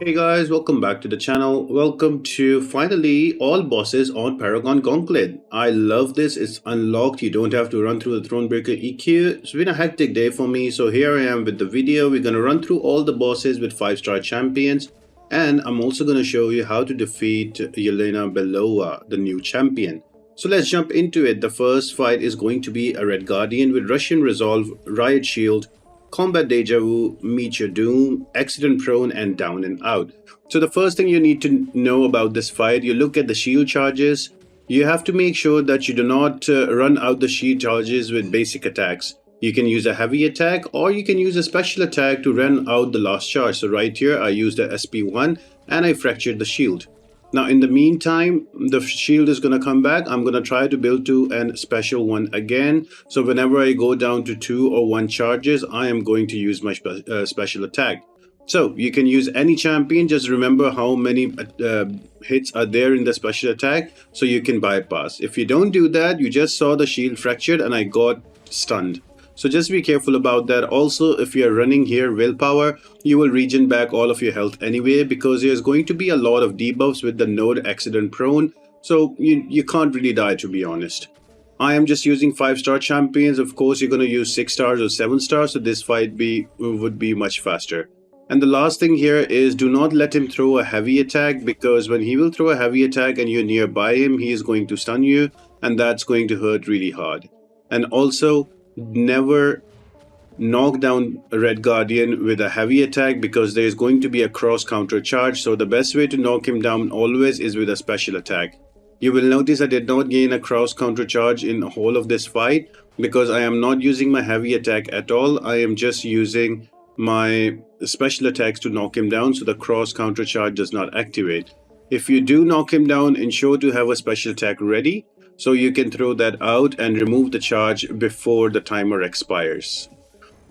Hey guys, welcome back to the channel. Welcome to finally all bosses on Paragon Gauntlet. I love this, it's unlocked, you don't have to run through the Thronebreaker EQ. It's been a hectic day for me, so here I am with the video. We're going to run through all the bosses with 5-star champions. And I'm also going to show you how to defeat Yelena Bulova, the new champion. So let's jump into it. The first fight is going to be a Red Guardian with Russian Resolve, Riot Shield, Combat Deja Vu, Meet Your Doom, Accident Prone, and Down and Out. So the first thing you need to know about this fight, you look at the shield charges. You have to make sure that you do not run out the shield charges with basic attacks. You can use a heavy attack or you can use a special attack to run out the last charge. So right here I used the SP1 and I fractured the shield. Now in the meantime, the shield is going to come back. I'm going to try to build to a special one again. So whenever I go down to 2 or 1 charges, I am going to use my special attack. So you can use any champion. Just remember how many hits are there in the special attack so you can bypass. If you don't do that, you just saw the shield fractured and I got stunned. So just be careful about that. Also, if you are running here willpower, you will regen back all of your health anyway because there's going to be a lot of debuffs with the node accident prone. So you can't really die, to be honest. I am just using 5-star champions. Of course, you're going to use 6 stars or 7 stars. So this fight would be much faster. And the last thing here is do not let him throw a heavy attack because when he will throw a heavy attack and you're nearby him, he is going to stun you and that's going to hurt really hard. And also, never knock down a Red Guardian with a heavy attack because there is going to be a cross counter charge. So the best way to knock him down always is with a special attack. You will notice I did not gain a cross counter charge in the whole of this fight because I am not using my heavy attack at all. I am just using my special attacks to knock him down so the cross counter charge does not activate. If you do knock him down, ensure to have a special attack ready so you can throw that out and remove the charge before the timer expires.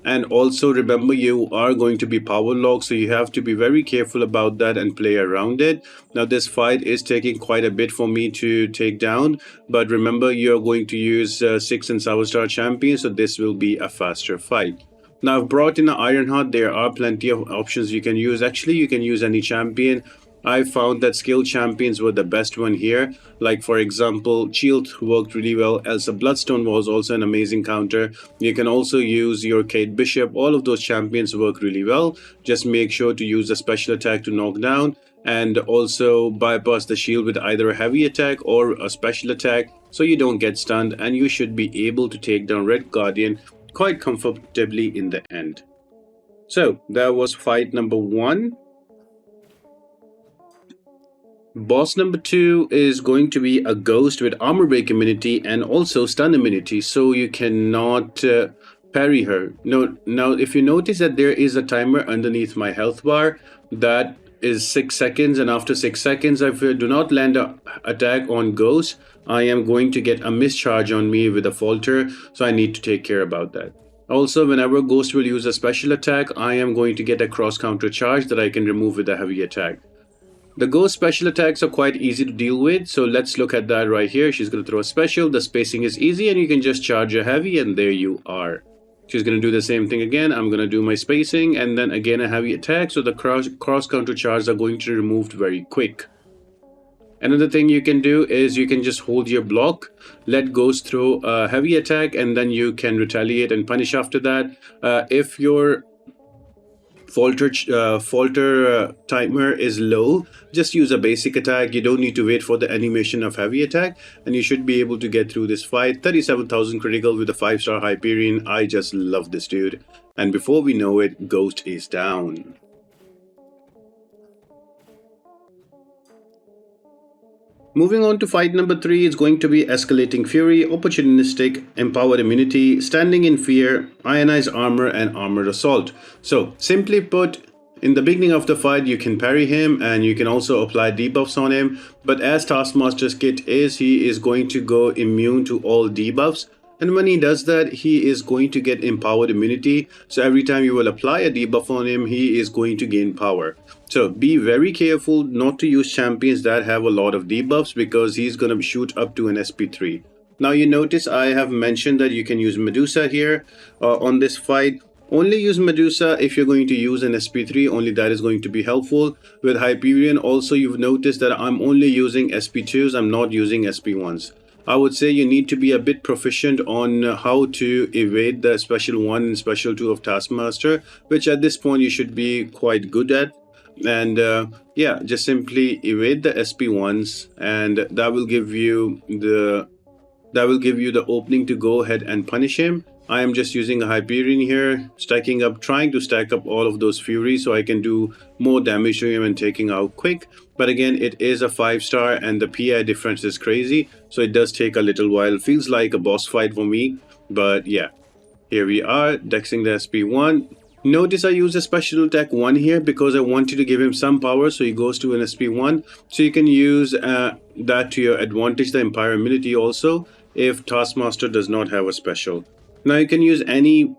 And also remember, you are going to be power locked, so you have to be very careful about that and play around it. Now this fight is taking quite a bit for me to take down, but remember you are going to use 6 and 7-star champions, so this will be a faster fight. Now I've brought in an Ironheart. There are plenty of options you can use. Actually, you can use any champion. I found that skill champions were the best one here. Like for example, Shield worked really well. Elsa Bloodstone was also an amazing counter. You can also use your Kate Bishop. All of those champions work really well. Just make sure to use a special attack to knock down and also bypass the shield with either a heavy attack or a special attack so you don't get stunned, and you should be able to take down Red Guardian quite comfortably in the end. So that was fight number 1. Boss number 2 is going to be a ghost with armor break immunity and also stun immunity, so you cannot parry her. Now if you notice that there is a timer underneath my health bar that is 6 seconds, and after 6 seconds if I do not land an attack on ghost, I am going to get a mischarge on me with a falter, so I need to take care about that. Also, whenever ghost will use a special attack, I am going to get a cross counter charge that I can remove with a heavy attack. The ghost special attacks are quite easy to deal with, so let's look at that right here. She's going to throw a special, the spacing is easy, and you can just charge a heavy, and there you are. She's going to do the same thing again. I'm going to do my spacing, and then again a heavy attack, so the cross counter charges are going to be removed very quick. Another thing you can do is you can just hold your block, let ghost throw a heavy attack, and then you can retaliate and punish after that. If your falter timer is low, just use a basic attack. You don't need to wait for the animation of heavy attack, and you should be able to get through this fight. 37,000 critical with a 5-star Hyperion. I just love this dude. And before we know it, ghost is down. Moving on to fight number 3, it's going to be Escalating Fury, Opportunistic, Empowered Immunity, Standing in Fear, Ionized Armor, and Armored Assault. So, simply put, in the beginning of the fight, you can parry him and you can also apply debuffs on him. But as Taskmaster's kit is, he is going to go immune to all debuffs. And when he does that, he is going to get empowered immunity. So every time you will apply a debuff on him, he is going to gain power. So be very careful not to use champions that have a lot of debuffs because he's going to shoot up to an SP3. Now you notice I have mentioned that you can use Medusa here on this fight. Only use Medusa if you're going to use an SP3, only that is going to be helpful. With Hyperion also, you've noticed that I'm only using SP2s, I'm not using SP1s. I would say you need to be a bit proficient on how to evade the Special 1 and Special 2 of Taskmaster, which at this point you should be quite good at. And yeah, just simply evade the SP1s, and that will give you the opening to go ahead and punish him. I am just using a Hyperion here, trying to stack up all of those Furies so I can do more damage to him and taking out quick. But again, it is a 5-star and the PI difference is crazy, so it does take a little while. Feels like a boss fight for me, but yeah. Here we are, dexing the SP1. Notice I use a special attack 1 here because I wanted to give him some power, so he goes to an SP1. So you can use that to your advantage, the Empire immunity also, if Taskmaster does not have a special. Now you can use any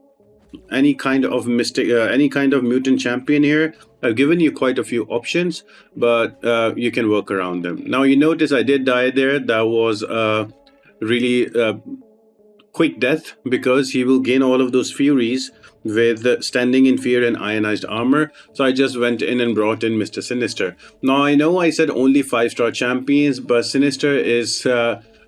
kind of mutant champion here. I've given you quite a few options, but you can work around them. Now you notice I did die there. That was really quick death because he will gain all of those Furies with standing in fear and ionized armor. So I just went in and brought in Mr. Sinister. Now I know I said only 5-star champions, but Sinister is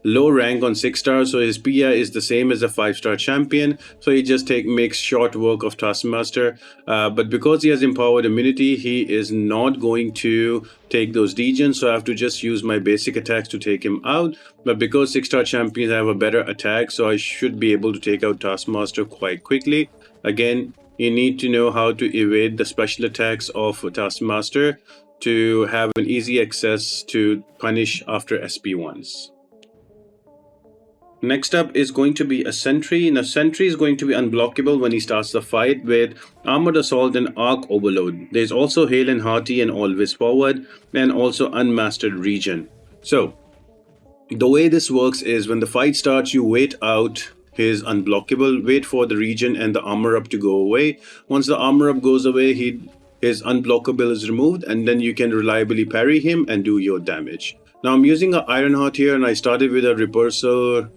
low rank on 6 stars, so his PI is the same as a 5-star champion, so he just makes short work of Taskmaster. But because he has empowered immunity, he is not going to take those degens, so I have to just use my basic attacks to take him out. But because 6-star champions have a better attack, so I should be able to take out Taskmaster quite quickly. Again, you need to know how to evade the special attacks of Taskmaster to have an easy access to punish after SP1s. Next up is going to be a Sentry. Now Sentry is going to be unblockable when he starts the fight with Armored Assault and Arc Overload. There's also Hail and Hearty and Always Forward, and also Unmastered Region. So the way this works is when the fight starts, you wait out his unblockable, wait for the region and the armor up to go away. Once the armor up goes away, his unblockable is removed, and then you can reliably parry him and do your damage. Now I'm using an Ironheart here, and I started with a Repulsor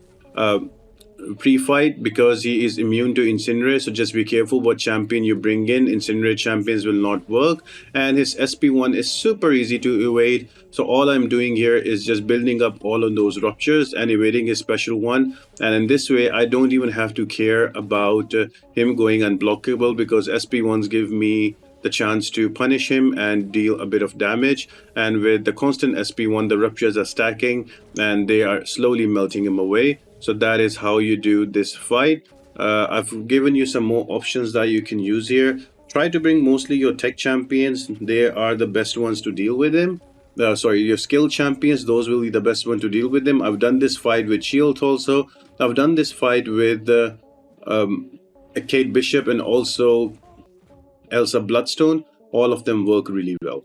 pre-fight because he is immune to Incinerate, so just be careful what champion you bring in. Incinerate champions will not work, and his SP1 is super easy to evade, so all I'm doing here is just building up all of those ruptures and evading his special 1, and in this way I don't even have to care about him going unblockable because SP1s give me the chance to punish him and deal a bit of damage. And with the constant SP1, the ruptures are stacking and they are slowly melting him away. So that is how you do this fight. I've given you some more options that you can use here. Try to bring mostly your tech champions. They are the best ones to deal with him. Your skill champions, those will be the best one to deal with them. I've done this fight with Shield also. I've done this fight with Kate Bishop and also Elsa Bloodstone. All of them work really well.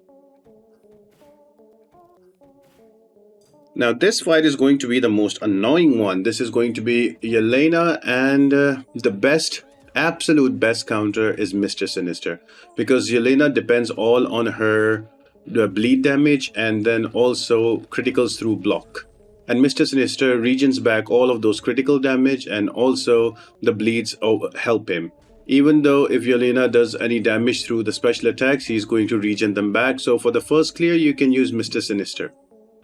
Now this fight is going to be the most annoying one. This is going to be Yelena, and the absolute best counter is Mr. Sinister, because Yelena depends all on her bleed damage and then also criticals through block. And Mr. Sinister regions back all of those critical damage, and also the bleeds help him. Even though if Yelena does any damage through the special attacks, he's going to regen them back. So for the first clear, you can use Mr. Sinister.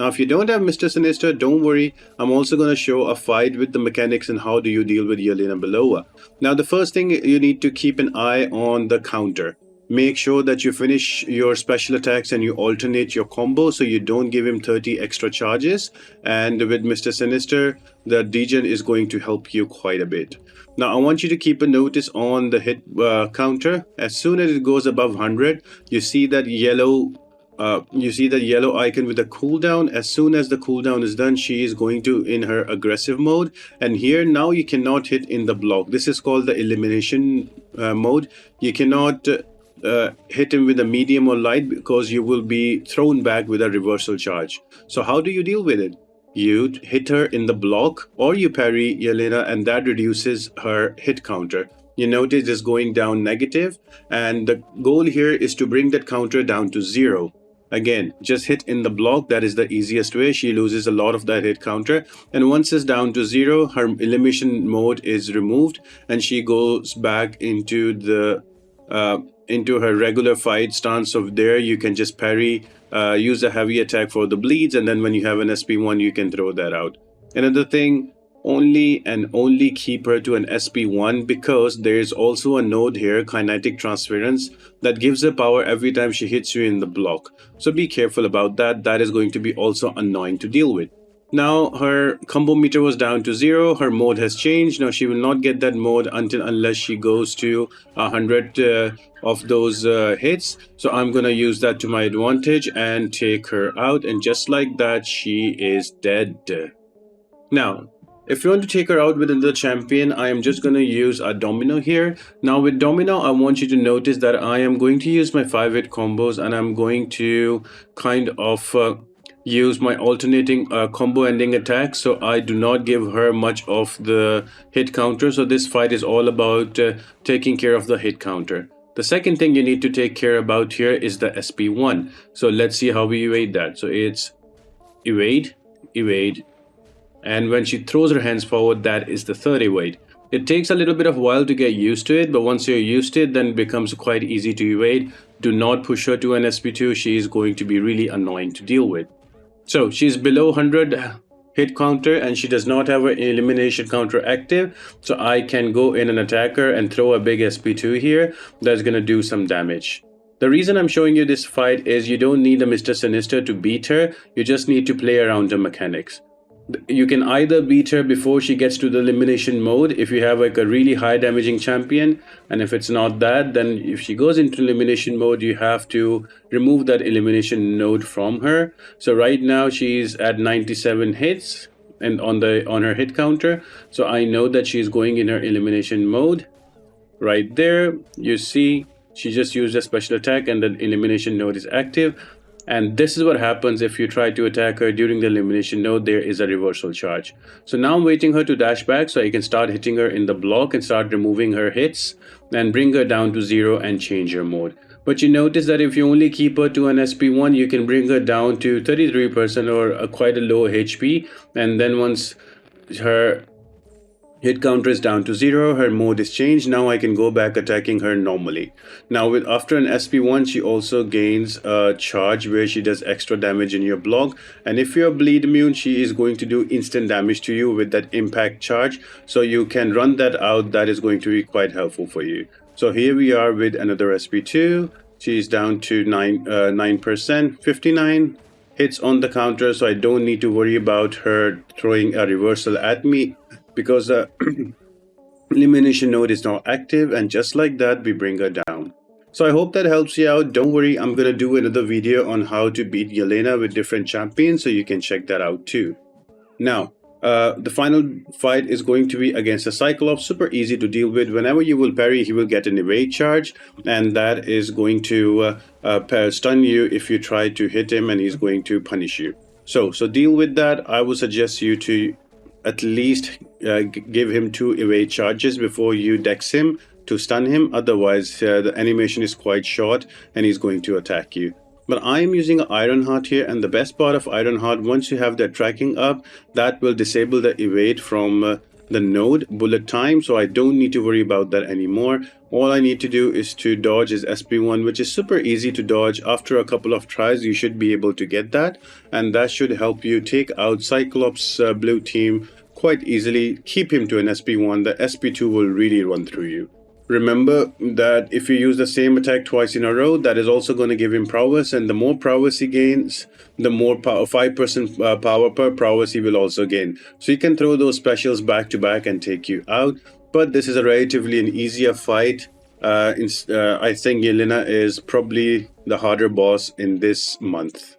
Now, if you don't have Mr. Sinister, don't worry. I'm also going to show a fight with the mechanics and how do you deal with Yelena Bulova. Now, the first thing, you need to keep an eye on the counter. Make sure that you finish your special attacks and you alternate your combo so you don't give him 30 extra charges. And with Mr. Sinister, the degen is going to help you quite a bit. Now, I want you to keep a notice on the hit counter. As soon as it goes above 100, you see that yellow icon with the cooldown. As soon as the cooldown is done, she is going to in her aggressive mode, and here now you cannot hit in the block. This is called the elimination mode. You cannot hit him with a medium or light because you will be thrown back with a reversal charge. So how do you deal with it? You hit her in the block or you parry Yelena, and that reduces her hit counter. You notice it's going down negative, and the goal here is to bring that counter down to 0. Again, just hit in the block. That is the easiest way. She loses a lot of that hit counter. And once it's down to 0, her elimination mode is removed and she goes back into the into her regular fight stance. So there you can just parry, use a heavy attack for the bleeds, and then when you have an SP1, you can throw that out. Another thing, only and only keep her to an SP1 because there is also a node here, kinetic transference, that gives her power every time she hits you in the block. So be careful about that. That is going to be also annoying to deal with. Now her combo meter was down to 0. Her mode has changed. Now she will not get that mode unless she goes to 100 of those hits. So I'm gonna use that to my advantage and take her out. And just like that, she is dead. Now, if you want to take her out with another champion, I am just going to use a Domino here. Now with Domino, I want you to notice that I am going to use my 5-hit combos and I'm going to kind of use my alternating combo ending attack. So I do not give her much of the hit counter. So this fight is all about taking care of the hit counter. The second thing you need to take care about here is the SP1. So let's see how we evade that. So it's evade, evade, and when she throws her hands forward, that is the third evade. It takes a little bit of a while to get used to it, but once you're used to it, then it becomes quite easy to evade. Do not push her to an SP2. She is going to be really annoying to deal with. So she's below 100 hit counter and she does not have an elimination counter active. So I can go in and attack her and throw a big SP2 here. That's going to do some damage. The reason I'm showing you this fight is you don't need a Mr. Sinister to beat her. You just need to play around the mechanics. You can either beat her before she gets to the elimination mode if you have like a really high damaging champion, and if it's not that, then if she goes into elimination mode, you have to remove that elimination node from her. So right now she's at 97 hits and on her hit counter, so I know that she's going in her elimination mode. Right there you see she just used a special attack and the elimination node is active. And this is what happens if you try to attack her during the elimination node. There is a reversal charge. So now I'm waiting her to dash back so I can start hitting her in the block and start removing her hits and bring her down to 0 and change her mode. But you notice that if you only keep her to an SP1, you can bring her down to 33% or quite a low HP. And then once her hit counter is down to 0, her mode is changed. Now I can go back attacking her normally. Now with after an SP1, she also gains a charge where she does extra damage in your block, and if you're bleed immune, she is going to do instant damage to you with that impact charge. So you can run that out. That is going to be quite helpful for you. So here we are with another SP2. She's down to 9%, 59 hits on the counter, so I don't need to worry about her throwing a reversal at me because the elimination node is now active, and just like that we bring her down. So I hope that helps you out. Don't worry, I'm gonna do another video on how to beat Yelena with different champions, so you can check that out too. Now the final fight is going to be against a Cyclops. Super easy to deal with. Whenever you will parry, he will get an evade charge, and that is going to stun you if you try to hit him, and he's going to punish you. So deal with that. I would suggest you to at least give him 2 evade charges before you dex him to stun him. Otherwise the animation is quite short and he's going to attack you. But I am using Ironheart here, and the best part of Ironheart, once you have that tracking up, that will disable the evade from the node bullet time, so I don't need to worry about that anymore. All I need to do is to dodge his SP1, which is super easy to dodge. After a couple of tries, you should be able to get that, and that should help you take out Cyclops blue team quite easily. Keep him to an SP1. The SP2 will really run through you. Remember that if you use the same attack twice in a row, that is also going to give him prowess, and the more prowess he gains, the more 5% power per prowess he will also gain. So you can throw those specials back to back and take you out. But this is a relatively an easier fight. I think Yelena is probably the harder boss in this month.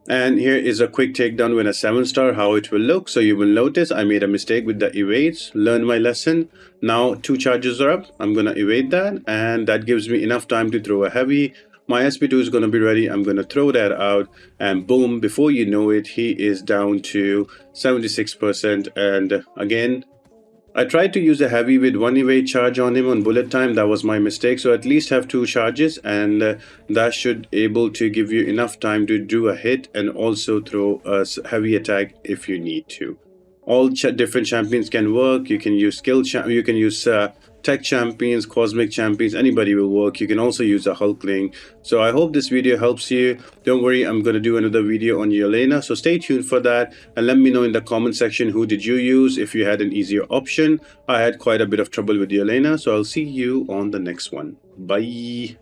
And here is a quick takedown with a 7-star, how it will look. So you will notice I made a mistake with the evades, learned my lesson. Now 2 charges are up, I'm gonna evade that, and that gives me enough time to throw a heavy. My SP2 is gonna be ready, I'm gonna throw that out, and boom, before you know it, he is down to 76%. And again, I tried to use a heavy with one evade charge on him on bullet time. That was my mistake. So at least have 2 charges, and that should able to give you enough time to do a hit and also throw a heavy attack if you need to. All different champions can work. You can use you can use tech champions, cosmic champions, anybody will work. You can also use a hulkling. So I hope this video helps you. Don't worry, I'm going to do another video on Yelena, so stay tuned for that, and let me know in the comment section who did you use, if you had an easier option. I had quite a bit of trouble with Yelena, so I'll see you on the next one. Bye.